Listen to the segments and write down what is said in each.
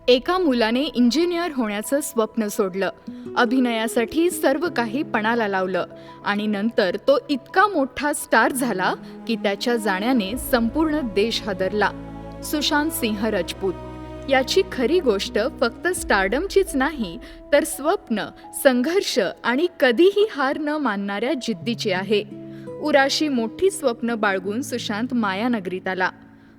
एका मुलाने इंजिनियर होण्याचं स्वप्न सोडलं, अभिनयासाठी सर्व काही पणाला लावलं आणि नंतर तो इतका मोठा स्टार झाला की त्याच्या जाण्याने संपूर्ण देश हादरला. सुशांत सिंह राजपूत याची खरी गोष्ट फक्त स्टारडमचीच नाही, तर स्वप्न, संघर्ष आणि कधीही हार न मानणाऱ्या जिद्दीची आहे. उराशी मोठी स्वप्न बाळगून सुशांत मायानगरीत आला.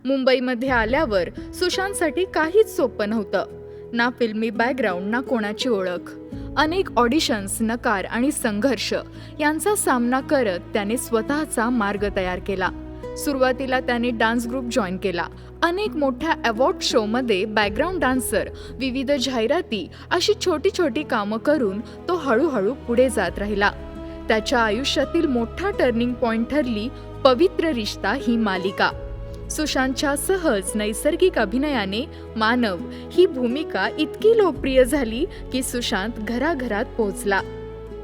मुंबईमध्ये आल्यावर सुशांतसाठी काहीच सोपं नव्हतं. ना फिल्मी बॅकग्राऊंड, ना कोणाची ओळख. अनेक ऑडिशन्स, नकार आणि संघर्ष यांचा सामना करत त्याने स्वतःचा मार्ग तयार केला. सुरुवातीला त्याने डान्स ग्रुप जॉईन केला. अनेक मोठ्या अवॉर्ड शोमध्ये बॅकग्राऊंड डान्सर, विविध जाहिराती अशी छोटी छोटी कामं करून तो हळूहळू पुढे जात राहिला. त्याच्या आयुष्यातील मोठा टर्निंग पॉइंट ठरली पवित्र रिश्ता ही मालिका. सुशांतच्या सहज नैसर्गिक अभिनयाने मानव ही भूमिका इतकी लोकप्रिय झाली की सुशांत घराघरात पोहोचला.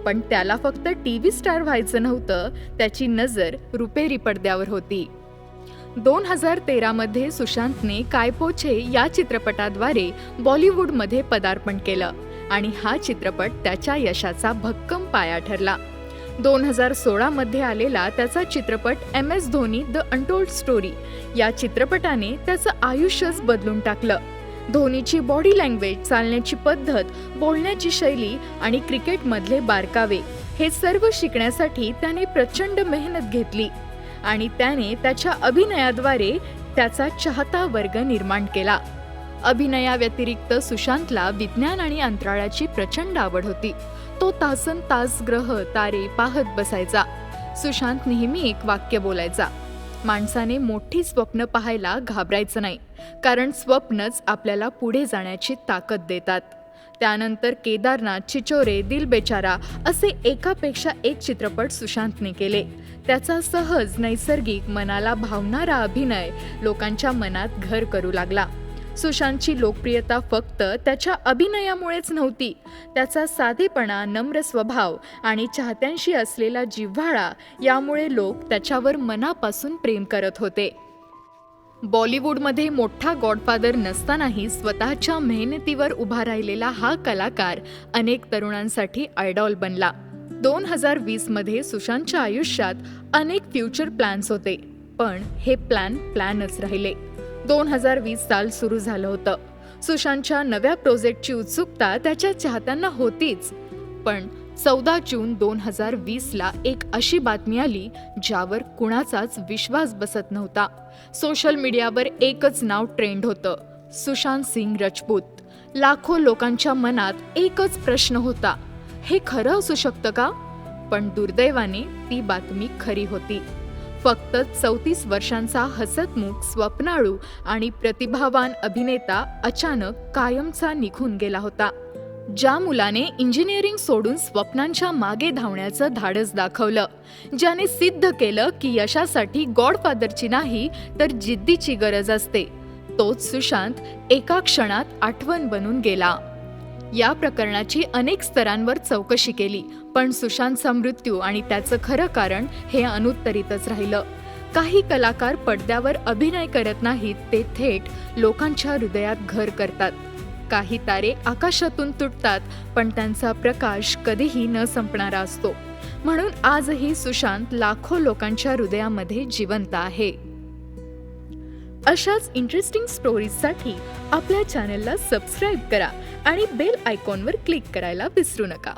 पण त्याला फक्त टीव्ही स्टार व्हायचं नव्हतं, त्याची नजर रुपेरी पडद्यावर होती. 2013 मध्ये सुशांतने काय पोछे या चित्रपटाद्वारे बॉलिवूडमध्ये पदार्पण केलं आणि हा चित्रपट त्याच्या यशाचा भक्कम पाया ठरला. 2016 मध्ये आलेला त्याचा चित्रपट MS Dhoni the untold story या चित्रपटाने त्याचं आयुष्यच बदलून टाकलं. धोनीची बॉडी लँग्वेज, चालण्याची पद्धत, बोलण्याची शैली आणि क्रिकेटमधले बारकावे हे सर्व शिकण्यासाठी त्याने प्रचंड मेहनत घेतली आणि त्याने त्याच्या अभिनयाद्वारे त्याचा चाहता वर्ग निर्माण केला. अभिनयाव्यतिरिक्त सुशांतला विज्ञान आणि अंतराळाची प्रचंड आवड होती. तो तासन तास ग्रह तारे पाहत बसायचा. सुशांत नेहमी एक वाक्य बोलायचा, माणसाने मोठी स्वप्न पाहायला घाबरायचं नाही, कारण स्वप्नच आपल्याला पुढे जाण्याची ताकद देतात. त्यानंतर केदारनाथ, चिचोरे, दिल बेचारा असे एकापेक्षा एक चित्रपट सुशांतने केले. त्याचा सहज, नैसर्गिक, मनाला भावणारा अभिनय लोकांच्या मनात घर करू लागला. सुशांतची लोकप्रियता फक्त त्याच्या अभिनयामुळेच नव्हती, त्याचा साधेपणा, नम्र स्वभाव आणि चाहत्यांशी असलेला जिव्हाळा यामुळे लोक त्याच्यावर मनापासून प्रेम करत होते. बॉलिवूडमध्ये मोठा गॉडफादर नसतानाही स्वतःच्या मेहनतीवर उभा राहिलेला हा कलाकार अनेक तरुणांसाठी आयडॉल बनला. 2020 मध्ये सुशांतच्या आयुष्यात अनेक फ्युचर प्लॅन्स होते, पण हे प्लॅनच राहिले. 2020 साल सुरू झालं होतं. सुशांतच्या नव्या प्रोजेक्टची उत्सुकता त्याच्या चाहत्यांना होतीच. पण 14 जून 2020ला एक अशी बातमी आली ज्यावर कुणाचाच विश्वास बसत नव्हता. सोशल मीडियावर एकच नाव ट्रेंड होतं, सुशांत सिंह राजपूत. लाखो लोकांच्या मनात एकच प्रश्न होता, हे खरं असू शकतं का? पण दुर्दैवाने ती बातमी खरी होती. फक्त 34 वर्षांचा हसतमुख, स्वप्नाळू आणि प्रतिभावान अभिनेता अचानक कायमचा निघून गेला होता. ज्या मुलाने इंजिनिअरिंग सोडून स्वप्नांच्या मागे धावण्याचं धाडस दाखवलं, ज्याने सिद्ध केलं की यशासाठी गॉडफादरची नाही तर जिद्दीची गरज असते, तोच सुशांत एका क्षणात आठवण बनून गेला. या प्रकरणाची अनेक स्तरांवर चौकशी केली, पण सुशांतचा मृत्यू आणि त्याचं खरं कारण हे अनुत्तरितच राहिलं. काही कलाकार पडद्यावर अभिनय करत नाहीत, ते थेट लोकांच्या हृदयात घर करतात. काही तारे आकाशातून तुटतात, पण त्यांचा प्रकाश कधीही न संपणारा असतो. म्हणून आजही सुशांत लाखो लोकांच्या हृदयामध्ये जिवंत आहे. अशाच इंटरेस्टिंग स्टोरीजसाठी आपल्या चॅनलला सबस्क्राईब करा आणि बेल आयकॉनवर क्लिक करायला विसरू नका.